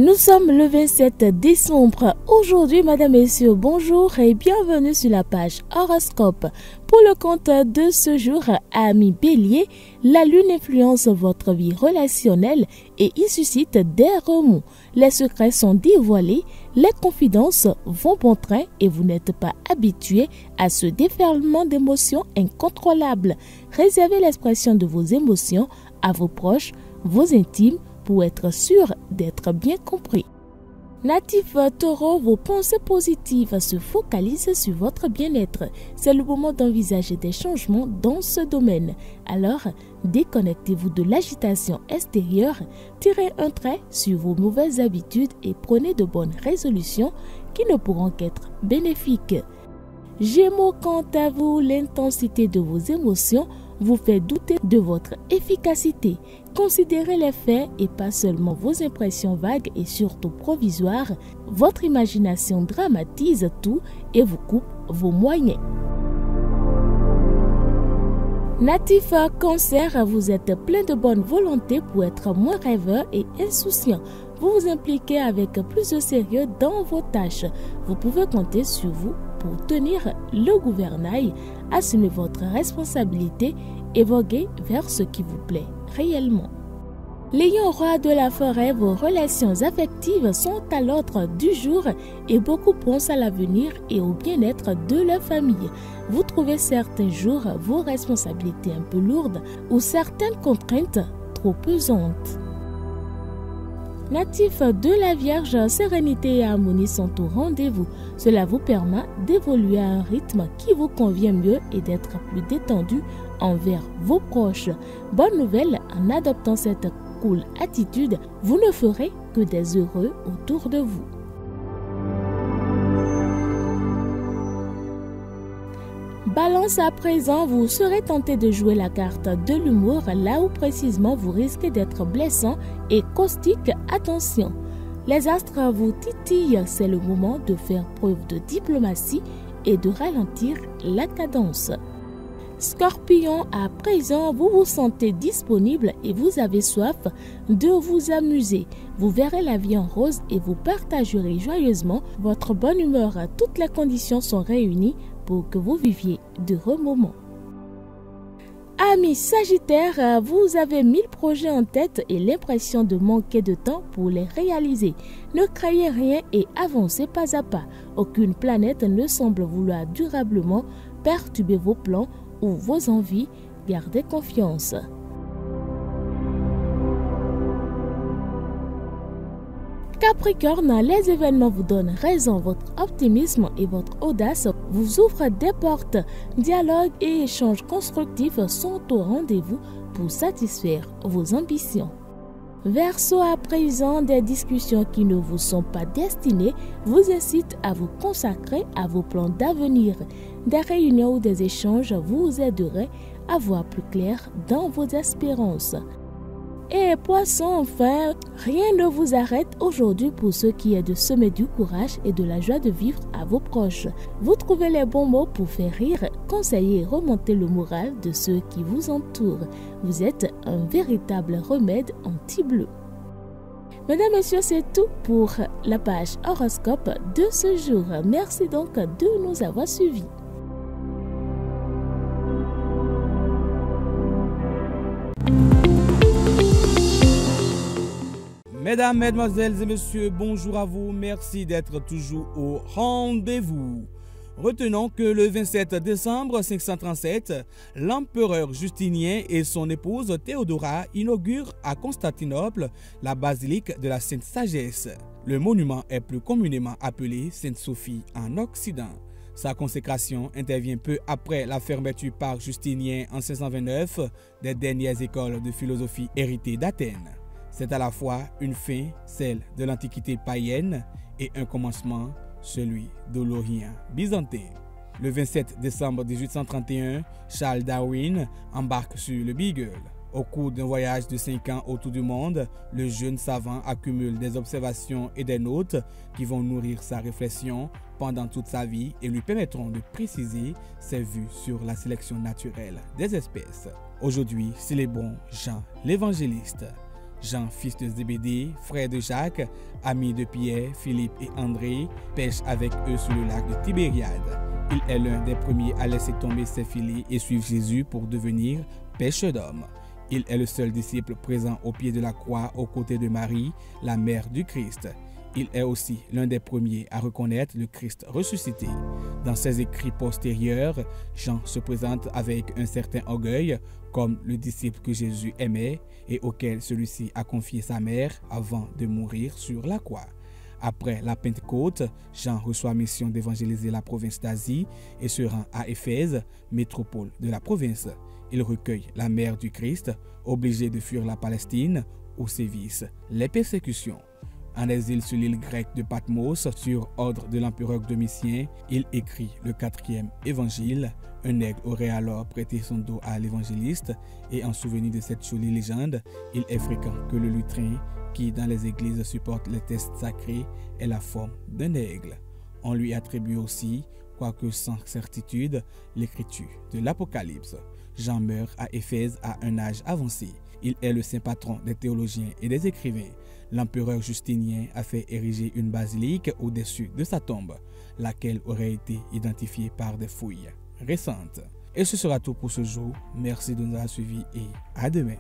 Nous sommes le 27 décembre. Aujourd'hui, mesdames, messieurs, bonjour et bienvenue sur la page horoscope. Pour le compte de ce jour, amis bélier, la lune influence votre vie relationnelle et y suscite des remous. Les secrets sont dévoilés, les confidences vont bon train et vous n'êtes pas habitué à ce déferlement d'émotions incontrôlables. Réservez l'expression de vos émotions à vos proches, vos intimes, pour être sûr d'être bien compris. Natif Taureau, vos pensées positives se focalisent sur votre bien-être. C'est le moment d'envisager des changements dans ce domaine. Alors, déconnectez-vous de l'agitation extérieure, tirez un trait sur vos mauvaises habitudes et prenez de bonnes résolutions qui ne pourront qu'être bénéfiques. Gémeaux, quant à vous, l'intensité de vos émotions vous fait douter de votre efficacité. Considérez les faits et pas seulement vos impressions vagues et surtout provisoires. Votre imagination dramatise tout et vous coupe vos moyens. Natif Cancer, vous êtes plein de bonne volonté pour être moins rêveur et insouciant. Vous vous impliquez avec plus de sérieux dans vos tâches. Vous pouvez compter sur vous pour tenir le gouvernail, assumer votre responsabilité et voguer vers ce qui vous plaît réellement. Lion, roi de la forêt, vos relations affectives sont à l'ordre du jour et beaucoup pensent à l'avenir et au bien-être de leur famille. Vous trouvez certains jours vos responsabilités un peu lourdes ou certaines contraintes trop pesantes. Natif de la Vierge, sérénité et harmonie sont au rendez-vous. Cela vous permet d'évoluer à un rythme qui vous convient mieux et d'être plus détendu envers vos proches. Bonne nouvelle, en adoptant cette cool attitude, vous ne ferez que des heureux autour de vous. Balance, à présent, vous serez tenté de jouer la carte de l'humour là où précisément vous risquez d'être blessant et caustique. Attention, les astres vous titillent, c'est le moment de faire preuve de diplomatie et de ralentir la cadence. Scorpion, à présent, vous vous sentez disponible et vous avez soif de vous amuser. Vous verrez la vie en rose et vous partagerez joyeusement votre bonne humeur. Toutes les conditions sont réunies pour que vous viviez d'heureux moments. Amis Sagittaire, vous avez 1000 projets en tête et l'impression de manquer de temps pour les réaliser. Ne craignez rien et avancez pas à pas. Aucune planète ne semble vouloir durablement perturber vos plans ou vos envies. Gardez confiance. Capricorne, les événements vous donnent raison, votre optimisme et votre audace vous ouvrent des portes. Dialogue et échanges constructifs sont au rendez-vous pour satisfaire vos ambitions. Verseau, à présent, des discussions qui ne vous sont pas destinées vous incitent à vous consacrer à vos plans d'avenir. Des réunions ou des échanges vous aideraient à voir plus clair dans vos espérances. Et Poisson, enfin, rien ne vous arrête aujourd'hui pour ce qui est de semer du courage et de la joie de vivre à vos proches. Vous trouvez les bons mots pour faire rire, conseiller et remonter le moral de ceux qui vous entourent. Vous êtes un véritable remède anti-bleu. Mesdames, Messieurs, c'est tout pour la page horoscope de ce jour. Merci donc de nous avoir suivis. Mesdames, Mesdemoiselles et Messieurs, bonjour à vous. Merci d'être toujours au rendez-vous. Retenons que le 27 décembre 537, l'empereur Justinien et son épouse Théodora inaugurent à Constantinople la basilique de la Sainte Sagesse. Le monument est plus communément appelé Sainte Sophie en Occident. Sa consécration intervient peu après la fermeture par Justinien en 529 des dernières écoles de philosophie héritées d'Athènes. C'est à la fois une fin, celle de l'Antiquité païenne, et un commencement, celui de l'Orient byzantin. Le 27 décembre 1831, Charles Darwin embarque sur le Beagle. Au cours d'un voyage de 5 ans autour du monde, le jeune savant accumule des observations et des notes qui vont nourrir sa réflexion pendant toute sa vie et lui permettront de préciser ses vues sur la sélection naturelle des espèces. Aujourd'hui, célébrons Jean l'évangéliste. Jean, fils de Zébédée, frère de Jacques, ami de Pierre, Philippe et André, pêche avec eux sur le lac de Tibériade. Il est l'un des premiers à laisser tomber ses filets et suivre Jésus pour devenir pêcheur d'hommes. Il est le seul disciple présent au pied de la croix aux côtés de Marie, la mère du Christ. Il est aussi l'un des premiers à reconnaître le Christ ressuscité. Dans ses écrits postérieurs, Jean se présente avec un certain orgueil comme le disciple que Jésus aimait et auquel celui-ci a confié sa mère avant de mourir sur la croix. Après la Pentecôte, Jean reçoit mission d'évangéliser la province d'Asie et se rend à Éphèse, métropole de la province. Il recueille la mère du Christ, obligé de fuir la Palestine où sévissent les persécutions. En exil sur l'île grecque de Patmos, sur ordre de l'empereur Domitien, il écrit le 4e évangile. Un aigle aurait alors prêté son dos à l'évangéliste et en souvenir de cette jolie légende, il est fréquent que le lutrin qui dans les églises supporte les textes sacrés ait la forme d'un aigle. On lui attribue aussi, quoique sans certitude, l'écriture de l'Apocalypse. Jean meurt à Éphèse à un âge avancé. Il est le saint patron des théologiens et des écrivains. L'empereur Justinien a fait ériger une basilique au-dessus de sa tombe, laquelle aurait été identifiée par des fouilles récentes. Et ce sera tout pour ce jour. Merci de nous avoir suivis et à demain.